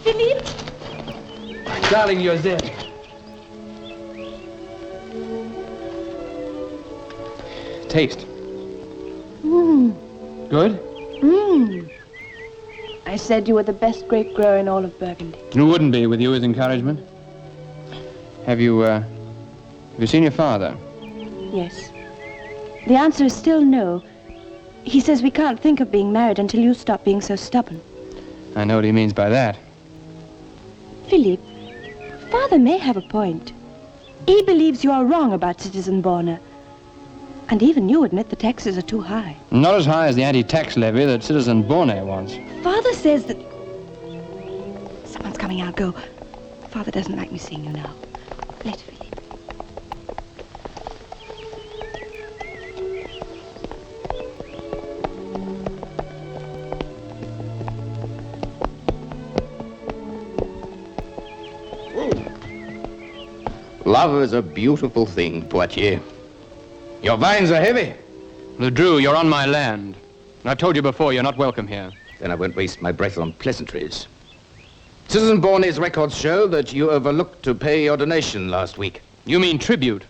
Philippe? Darling, you're there. Taste. Good? I said you were the best grape grower in all of Burgundy. You wouldn't be with you as encouragement. Have you seen your father? Yes. The answer is still no. He says we can't think of being married until you stop being so stubborn. I know what he means by that. Philippe, Father may have a point. He believes you are wrong about Citizen Borner. And even you admit the taxes are too high. Not as high as the anti-tax levy that Citizen Bornet wants. Father says that... Someone's coming out. Go. Father doesn't like me seeing you now. Later, Philippe. Love is a beautiful thing, Poitiers. Your vines are heavy. Ledru, you're on my land. And I've told you before, you're not welcome here. Then I won't waste my breath on pleasantries. Citizen Bornet's records show that you overlooked to pay your donation last week. You mean tribute,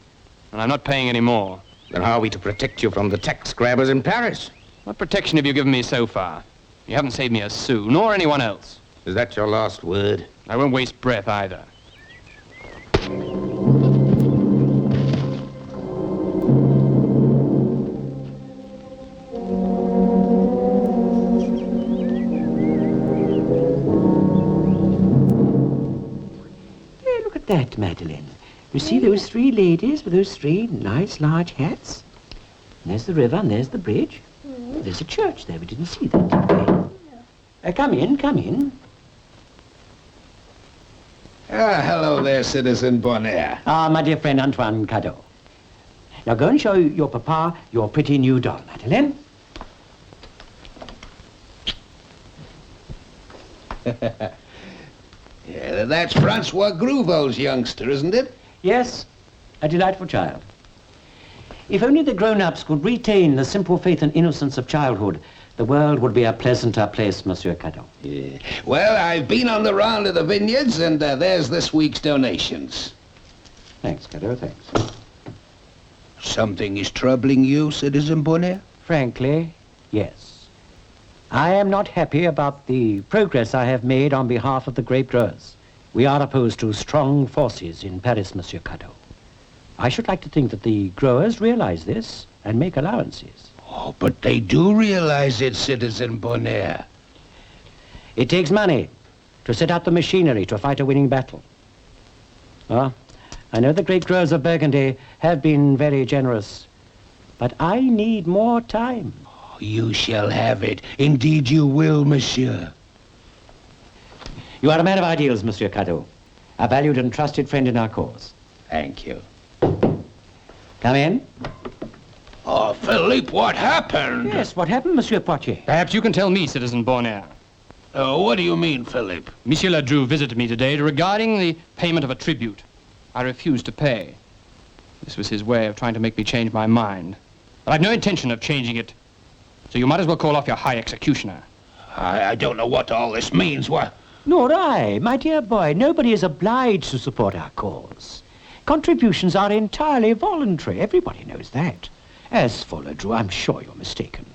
and I'm not paying any more. Then how are we to protect you from the tax grabbers in Paris? What protection have you given me so far? You haven't saved me a sou, nor anyone else. Is that your last word? I won't waste breath either. That, Madeleine. You see those three ladies with those three nice large hats? And there's the river and there's the bridge. There's a church there. We didn't see that, did we? Come in, come in. Hello there, Citizen Bonner. My dear friend Antoine Cadeau. Now go and show your papa your pretty new doll, Madeleine. Yeah, that's Francois Grouveau's youngster, isn't it? Yes, a delightful child. If only the grown-ups could retain the simple faith and innocence of childhood, the world would be a pleasanter place, Monsieur Cadeau. Yeah. Well, I've been on the round of the vineyards, and there's this week's donations. Thanks, Cadeau, thanks. Something is troubling you, Citizen Bonner? Frankly, yes. I am not happy about the progress I have made on behalf of the grape growers. We are opposed to strong forces in Paris, Monsieur Cadeau. I should like to think that the growers realize this and make allowances. Oh, but they do realize it, Citizen Bonner. It takes money to set up the machinery to fight a winning battle. Well, I know the grape growers of Burgundy have been very generous, but I need more time. You shall have it. Indeed you will, monsieur. You are a man of ideals, Monsieur Cadeau. A valued and trusted friend in our cause. Thank you. Come in. Oh, Philippe, what happened? Yes, what happened, Monsieur Poitiers? Perhaps you can tell me, Citizen Borner. What do you mean, Philippe? Monsieur Ledru visited me today regarding the payment of a tribute. I refused to pay. This was his way of trying to make me change my mind. But I've no intention of changing it. So you might as well call off your high executioner. I don't know what all this means. What? Nor I. My dear boy, nobody is obliged to support our cause. Contributions are entirely voluntary. Everybody knows that. As for Ledru, I'm sure you're mistaken.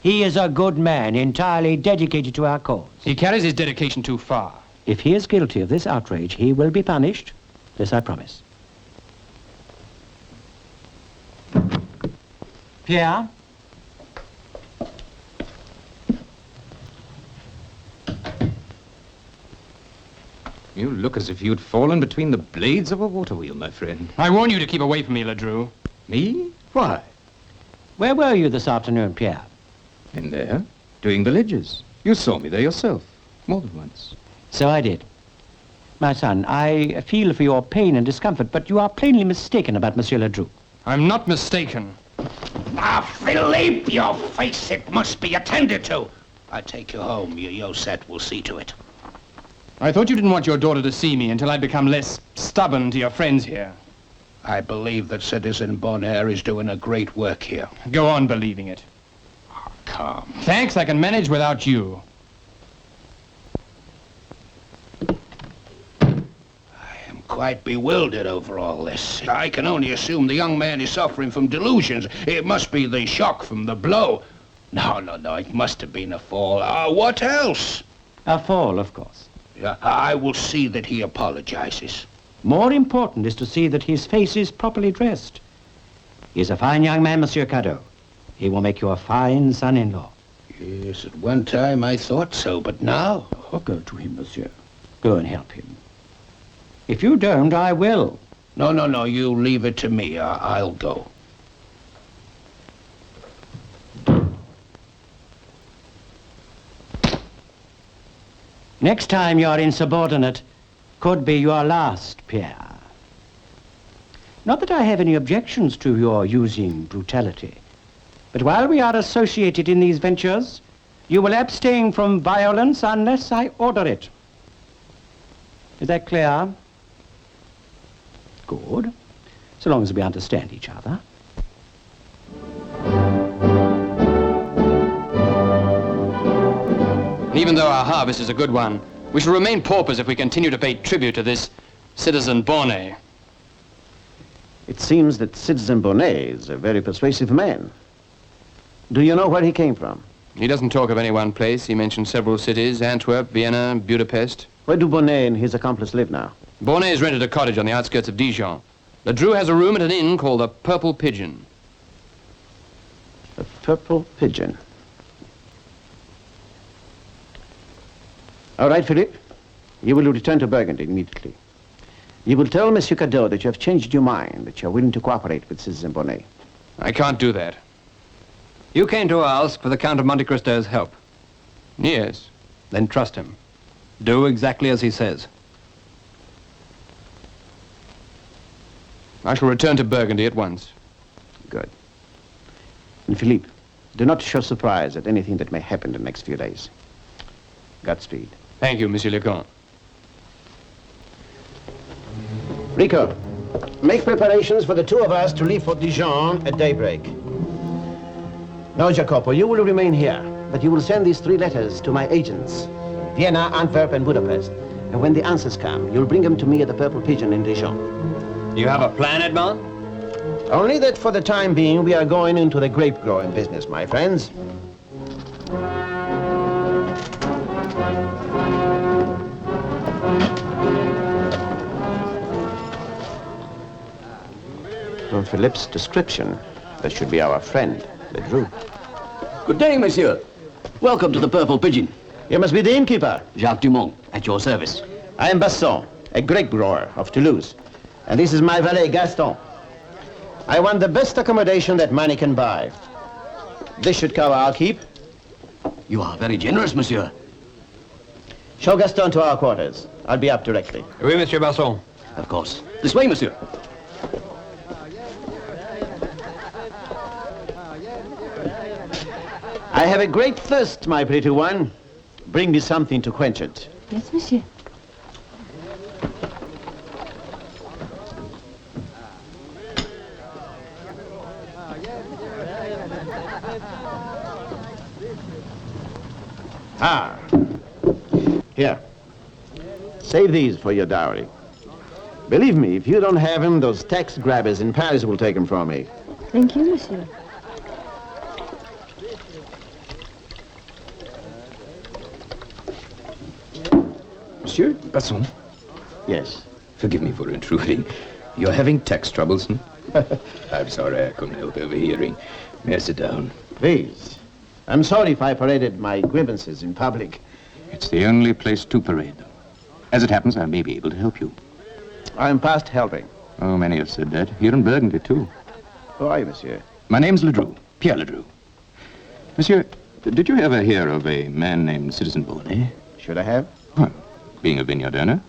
He is a good man, entirely dedicated to our cause. He carries his dedication too far. If he is guilty of this outrage, he will be punished. This I promise. Pierre? You look as if you'd fallen between the blades of a water wheel, my friend. I warn you to keep away from me, Ledru. Me? Why? Where were you this afternoon, Pierre? In there, doing the ledgers. You saw me there yourself, more than once. So I did. My son, I feel for your pain and discomfort, but you are plainly mistaken about Monsieur Ledru. I'm not mistaken. Ah, Philippe, your face, it must be attended to. I take you home. Your set will see to it. I thought you didn't want your daughter to see me until I'd become less stubborn to your friends here. I believe that Citizen Bonner is doing a great work here. Go on believing it. Oh, come. Thanks, I can manage without you. quite bewildered over all this. I can only assume the young man is suffering from delusions. It must be the shock from the blow. No, it must have been a fall. What else? A fall, of course. I will see that he apologizes. More important is to see that his face is properly dressed. He's a fine young man, Monsieur Cadeau. He will make you a fine son-in-law. Yes, at one time I thought so, but now... Oh, go to him, monsieur. Go and help him. If you don't, I will. No, you leave it to me. I'll go. Next time you're insubordinate could be your last, Pierre. Not that I have any objections to your using brutality, but while we are associated in these ventures, you will abstain from violence unless I order it. Is that clear? Good. So long as we understand each other. Even though our harvest is a good one, we shall remain paupers if we continue to pay tribute to this Citizen Bonnet. It seems that Citizen Bonnet is a very persuasive man. Do you know where he came from? He doesn't talk of any one place. He mentioned several cities, Antwerp, Vienna, Budapest. Where do Bonnet and his accomplice live now? Bonnet has rented a cottage on the outskirts of Dijon. Ledru has a room at an inn called the Purple Pigeon. The Purple Pigeon. All right, Philippe. You will return to Burgundy immediately. You will tell Monsieur Cadeau that you have changed your mind, that you are willing to cooperate with Citizen Bonnet. I can't do that. You came to ask for the Count of Monte Cristo's help. Yes. Then trust him. Do exactly as he says. I shall return to Burgundy at once. Good. And Philippe, do not show surprise at anything that may happen in the next few days. Godspeed. Thank you, Monsieur le Comte. Rico, make preparations for the two of us to leave for Dijon at daybreak. Now, Jacopo, you will remain here, but you will send these 3 letters to my agents, Vienna, Antwerp, and Budapest. And when the answers come, you'll bring them to me at the Purple Pigeon in Dijon. You have a plan, Edmond? Only that for the time being, we are going into the grape-growing business, my friends. From Philippe's description, that should be our friend, Ledru. Good day, monsieur. Welcome to the Purple Pigeon. You must be the innkeeper. Jacques Dumont, at your service. I am Basson, a grape grower of Toulouse. And this is my valet, Gaston. I want the best accommodation that money can buy. This should cover our keep. You are very generous, monsieur. Show Gaston to our quarters. I'll be up directly. Oui, Monsieur Basson. Of course. This way, monsieur. I have a great thirst, my pretty one. Bring me something to quench it. Yes, monsieur. Ah. Here. Save these for your dowry. Believe me, if you don't have him, those tax grabbers in Paris will take him from me. Thank you, monsieur. Monsieur Basson, Yes. forgive me for intruding. You're having tax troubles, hmm? I'm sorry I couldn't help overhearing. May I sit down? Please. I'm sorry if I paraded my grievances in public. It's the only place to parade them. As it happens, I may be able to help you. I'm past helping. Oh, many have said that. Here in Burgundy, too. Who are you, monsieur? My name's Ledru, Pierre Ledru. Monsieur, did you ever hear of a man named Citizen Bonnet? Should I have? Well, being a vineyard owner,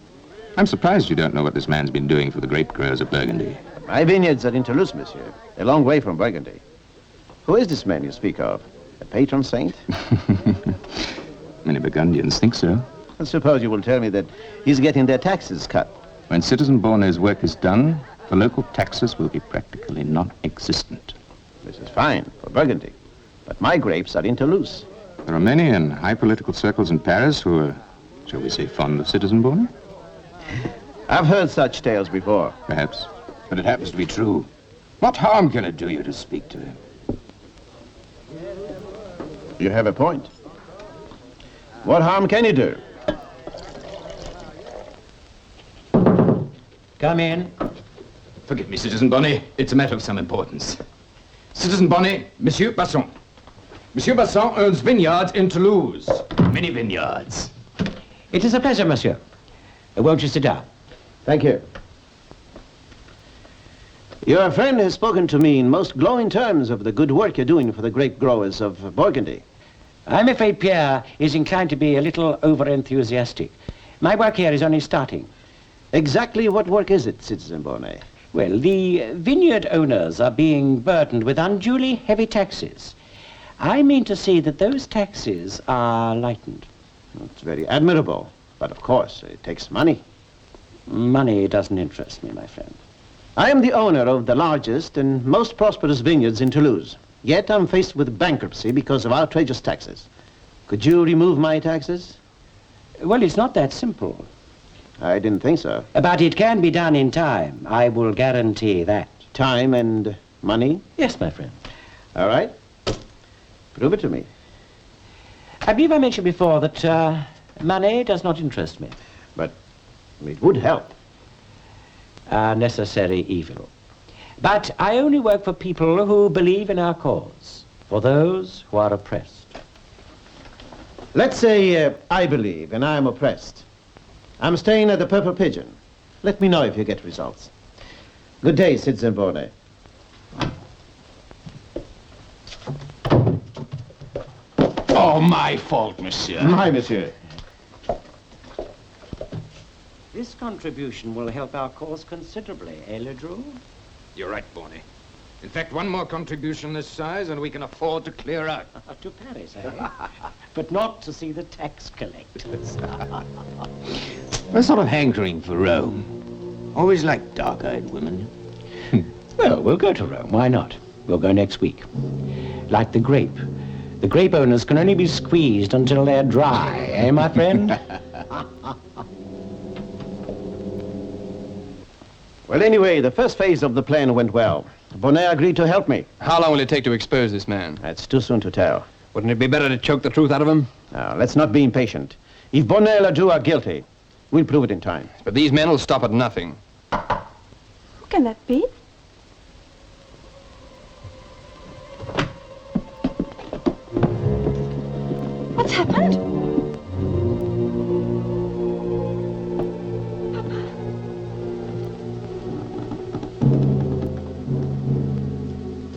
I'm surprised you don't know what this man's been doing for the grape growers of Burgundy. My vineyards are in Toulouse, monsieur. A long way from Burgundy. Who is this man you speak of? A patron saint? Many Burgundians think so. I suppose you will tell me that he's getting their taxes cut. When Citizen Bonnet's work is done, the local taxes will be practically non-existent. This is fine for Burgundy. But my grapes are in Toulouse. There are many in high political circles in Paris who are, shall we say, fond of Citizen Bonnet. I've heard such tales before. Perhaps, but it happens to be true. What harm can it do you to speak to him? You have a point. What harm can he do? Come in. Forgive me, Citizen Bonnet. It's a matter of some importance. Citizen Bonnet, Monsieur Basson. Monsieur Basson owns vineyards in Toulouse. Many vineyards. It is a pleasure, monsieur. Won't you sit down? Thank you. Your friend has spoken to me in most glowing terms of the good work you're doing for the grape growers of Burgundy. I'm afraid Pierre is inclined to be a little over-enthusiastic. My work here is only starting. Exactly what work is it, Citizen Bonnet? Well, the vineyard owners are being burdened with unduly heavy taxes. I mean to see that those taxes are lightened. It's very admirable, but of course, it takes money. Money doesn't interest me, my friend. I am the owner of the largest and most prosperous vineyards in Toulouse. Yet I'm faced with bankruptcy because of outrageous taxes. Could you remove my taxes? Well, it's not that simple. I didn't think so. But it can be done in time. I will guarantee that. Time and money? Yes, my friend. All right. Prove it to me. I believe I mentioned before that money does not interest me. But it would help. A necessary evil. But I only work for people who believe in our cause, for those who are oppressed. Let's say I believe and I'm oppressed. I'm staying at the Purple Pigeon. Let me know if you get results. Good day, Citizen Bonnet. Oh, my fault, monsieur. My, monsieur. This contribution will help our cause considerably, eh, Ledru? You're right, Bonnet. In fact, one more contribution this size and we can afford to clear out. To Paris, eh? But not to see the tax collectors. A sort of hankering for Rome. Always liked dark-eyed women. Well, we'll go to Rome. Why not? We'll go next week. Like the grape. The grape owners can only be squeezed until they're dry, eh, my friend? Well, anyway, the first phase of the plan went well. Bonnet agreed to help me. How long will it take to expose this man? That's too soon to tell. Wouldn't it be better to choke the truth out of him? Now, let's not be impatient. If Bonnet and Ledru are guilty, we'll prove it in time. But these men will stop at nothing. Who can that be? What's happened?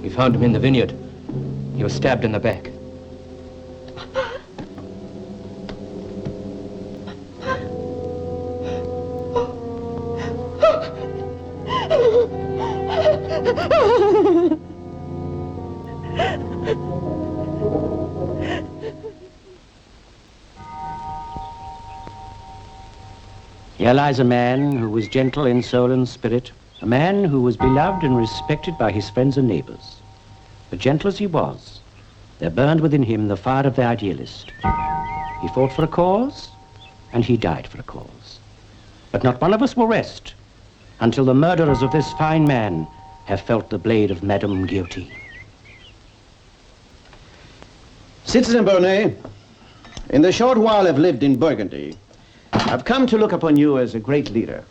We found him in the vineyard. He was stabbed in the back. Here lies a man who was gentle in soul and spirit, a man who was beloved and respected by his friends and neighbors. But gentle as he was, there burned within him the fire of the idealist. He fought for a cause, and he died for a cause. But not one of us will rest until the murderers of this fine man have felt the blade of Madame Guillotine. Citizen Bonnet, in the short while I've lived in Burgundy, I've come to look upon you as a great leader.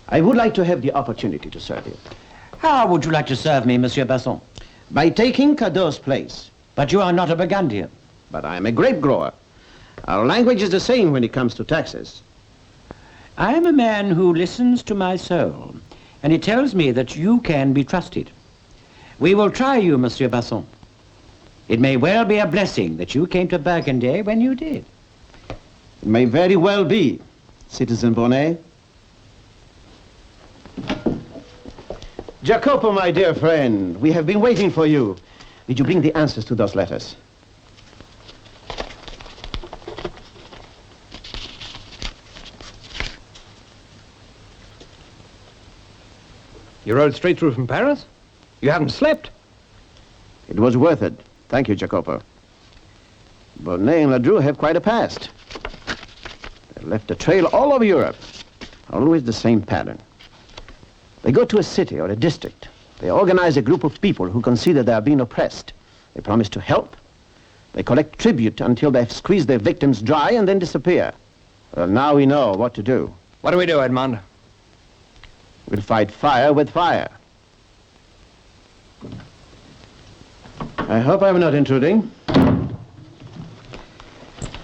I would like to have the opportunity to serve you. How would you like to serve me, Monsieur Basson? By taking Cadeau's place. But you are not a Burgundian. But I am a grape grower. Our language is the same when it comes to taxes. I am a man who listens to my soul, and it tells me that you can be trusted. We will try you, Monsieur Basson. It may well be a blessing that you came to Burgundy when you did. It may very well be, Citizen Bonnet. Jacopo, my dear friend, we have been waiting for you. Did you bring the answers to those letters? You rode straight through from Paris? You haven't slept? It was worth it. Thank you, Jacopo. Bonnet and Ledru have quite a past. They left a trail all over Europe. Always the same pattern. They go to a city or a district. They organize a group of people who consider they are being oppressed. They promise to help. They collect tribute until they've squeezed their victims dry and then disappear. Well, now we know what to do. What do we do, Edmond? We'll fight fire with fire. I hope I'm not intruding.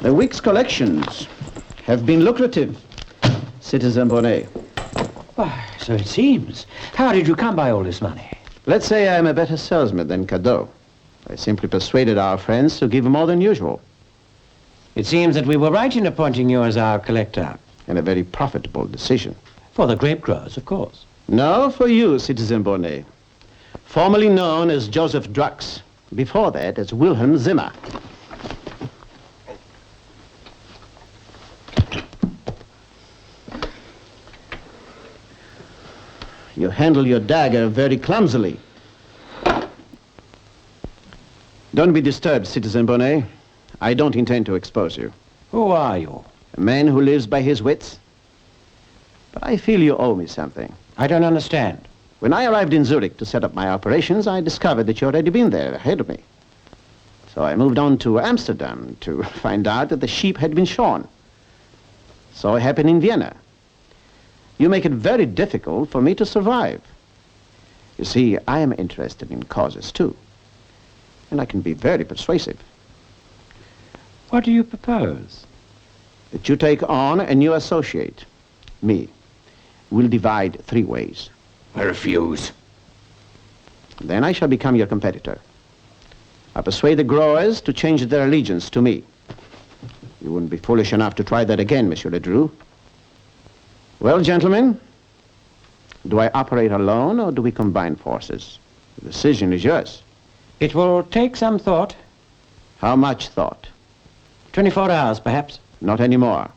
The week's collections have been lucrative, Citizen Bonnet. Why, so it seems. How did you come by all this money? Let's say I'm a better salesman than Cadeau. I simply persuaded our friends to give more than usual. It seems that we were right in appointing you as our collector. And a very profitable decision. For the grape growers, of course. No, for you, Citizen Bonnet. Formerly known as Joseph Drux. Before that, as Wilhelm Zimmer. You handle your dagger very clumsily. Don't be disturbed, Citizen Bonnet. I don't intend to expose you. Who are you? A man who lives by his wits. But I feel you owe me something. I don't understand. When I arrived in Zurich to set up my operations, I discovered that you'd already been there ahead of me. So I moved on to Amsterdam to find out that the sheep had been shorn. So it happened in Vienna. You make it very difficult for me to survive. You see, I am interested in causes too. And I can be very persuasive. What do you propose? That you take on a new associate, me. We'll divide 3 ways. I refuse. Then I shall become your competitor. I persuade the growers to change their allegiance to me. You wouldn't be foolish enough to try that again, Monsieur Ledru. Well, gentlemen, do I operate alone or do we combine forces? The decision is yours. It will take some thought. How much thought? 24 hours, perhaps. Not anymore.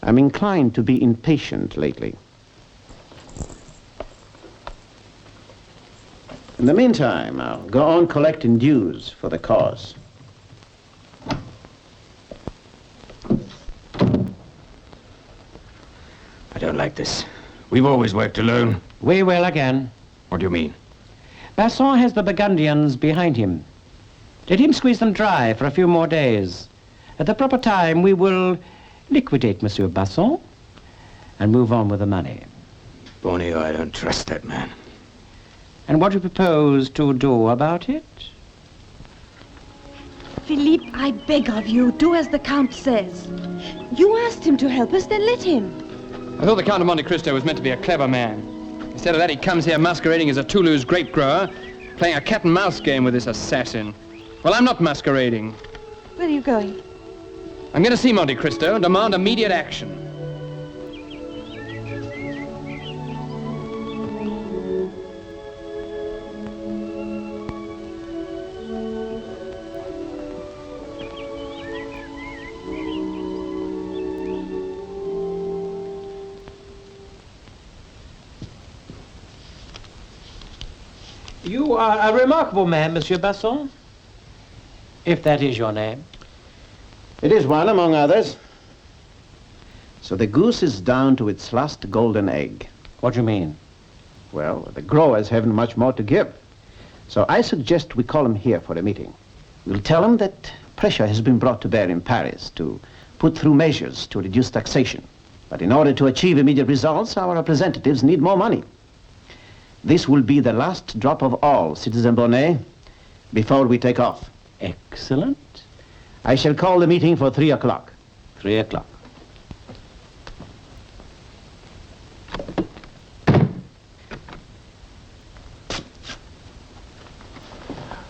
I'm inclined to be impatient lately. In the meantime, I'll go on collecting dues for the cause. I don't like this. We've always worked alone. We will again. What do you mean? Basson has the Burgundians behind him. Let him squeeze them dry for a few more days. At the proper time, we will liquidate Monsieur Basson and move on with the money. Bonnie, I don't trust that man. And what do you propose to do about it? Philippe, I beg of you, do as the Count says. You asked him to help us, then let him. I thought the Count of Monte Cristo was meant to be a clever man. Instead of that, he comes here masquerading as a Toulouse grape grower, playing a cat-and-mouse game with this assassin. Well, I'm not masquerading. Where are you going? I'm going to see Monte Cristo and demand immediate action. You are a remarkable man, Monsieur Basson. If that is your name. It is one among others. So the goose is down to its last golden egg. What do you mean? Well, the growers haven't much more to give. So I suggest we call them here for a meeting. We'll tell them that pressure has been brought to bear in Paris to put through measures to reduce taxation. But in order to achieve immediate results, our representatives need more money. This will be the last drop of all, Citizen Bonnet, before we take off. Excellent. I shall call the meeting for 3 o'clock. 3 o'clock.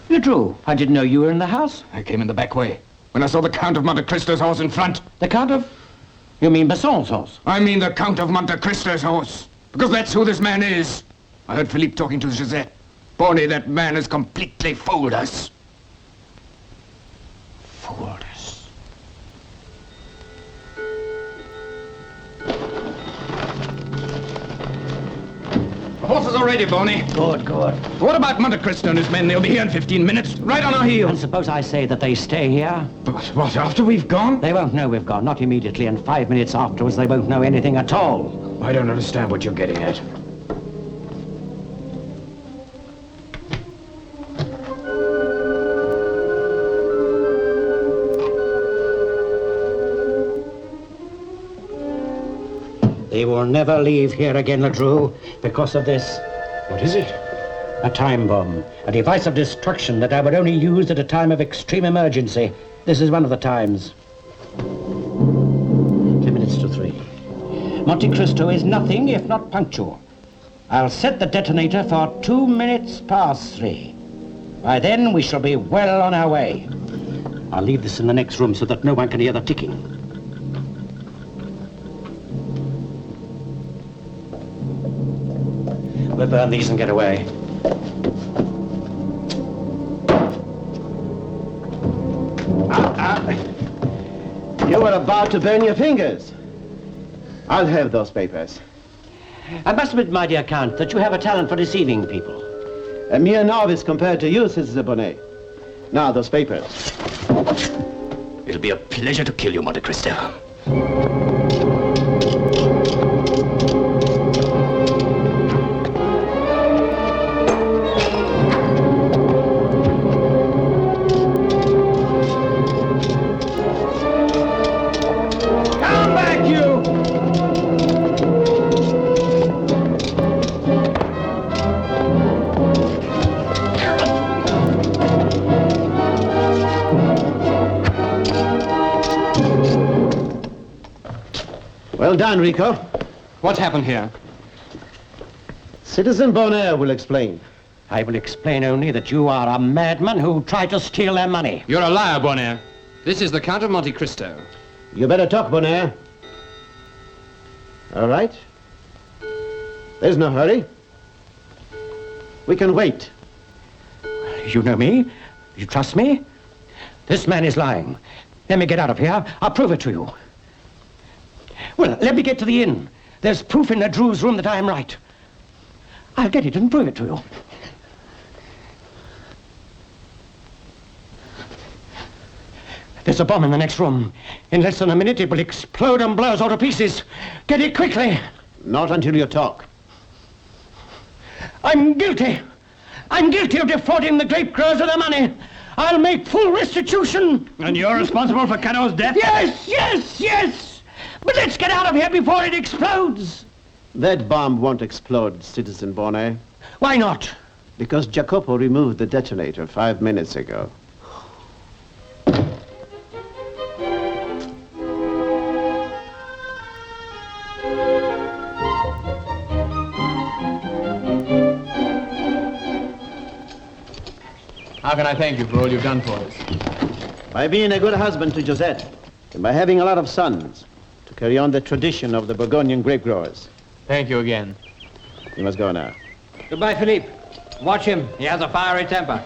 Ledru, I didn't know you were in the house. I came in the back way. When I saw the Count of Monte Cristo's horse in front. The Count of... You mean Basson's horse? I mean the Count of Monte Cristo's horse. Because that's who this man is. I heard Philippe talking to Josette. Bonnie, that man has completely fooled us. Fooled us. The horses already, Bonnie. Good, good. What about Monte Cristo and his men? They'll be here in 15 minutes, right on our And heels. suppose I say that they stay here? But what, after we've gone? They won't know we've gone, not immediately, and 5 minutes afterwards they won't know anything at all. I don't understand what you're getting at. They will never leave here again, Ledru, because of this. What is it? A time bomb, a device of destruction that I would only use at a time of extreme emergency. This is one of the times. 10 minutes to 3. Monte Cristo is nothing if not punctual. I'll set the detonator for 2 minutes past 3. By then, we shall be well on our way. I'll leave this in the next room so that no one can hear the ticking. We'll burn these and get away. You were about to burn your fingers. I'll have those papers. I must admit, my dear Count, that you have a talent for deceiving people. A mere novice compared to you, Citizen Bonnet. Now, those papers. It'll be a pleasure to kill you, Monte Cristo. Come back, you! Well done, Rico. What's happened here? Citizen Bonnet will explain. I will explain only that you are a madman who tried to steal their money. You're a liar, Bonnet. This is the Count of Monte Cristo. You better talk, Bonnet. All right. There's no hurry. We can wait. You know me? You trust me? This man is lying. Let me get out of here. I'll prove it to you. Well, let me get to the inn. There's proof in Ledru's room that I am right. I'll get it and prove it to you. There's a bomb in the next room. In less than a minute, it will explode and blow us all to pieces. Get it quickly. Not until you talk. I'm guilty. I'm guilty of defrauding the grape growers of their money. I'll make full restitution. And you're responsible for Cadeau's death? Yes, yes, yes. But let's get out of here before it explodes. That bomb won't explode, Citizen Bonnet. Why not? Because Jacopo removed the detonator 5 minutes ago. How can I thank you for all you've done for us? By being a good husband to Josette, and by having a lot of sons to carry on the tradition of the Burgundian grape growers. Thank you again. You must go now. Goodbye, Philippe. Watch him. He has a fiery temper.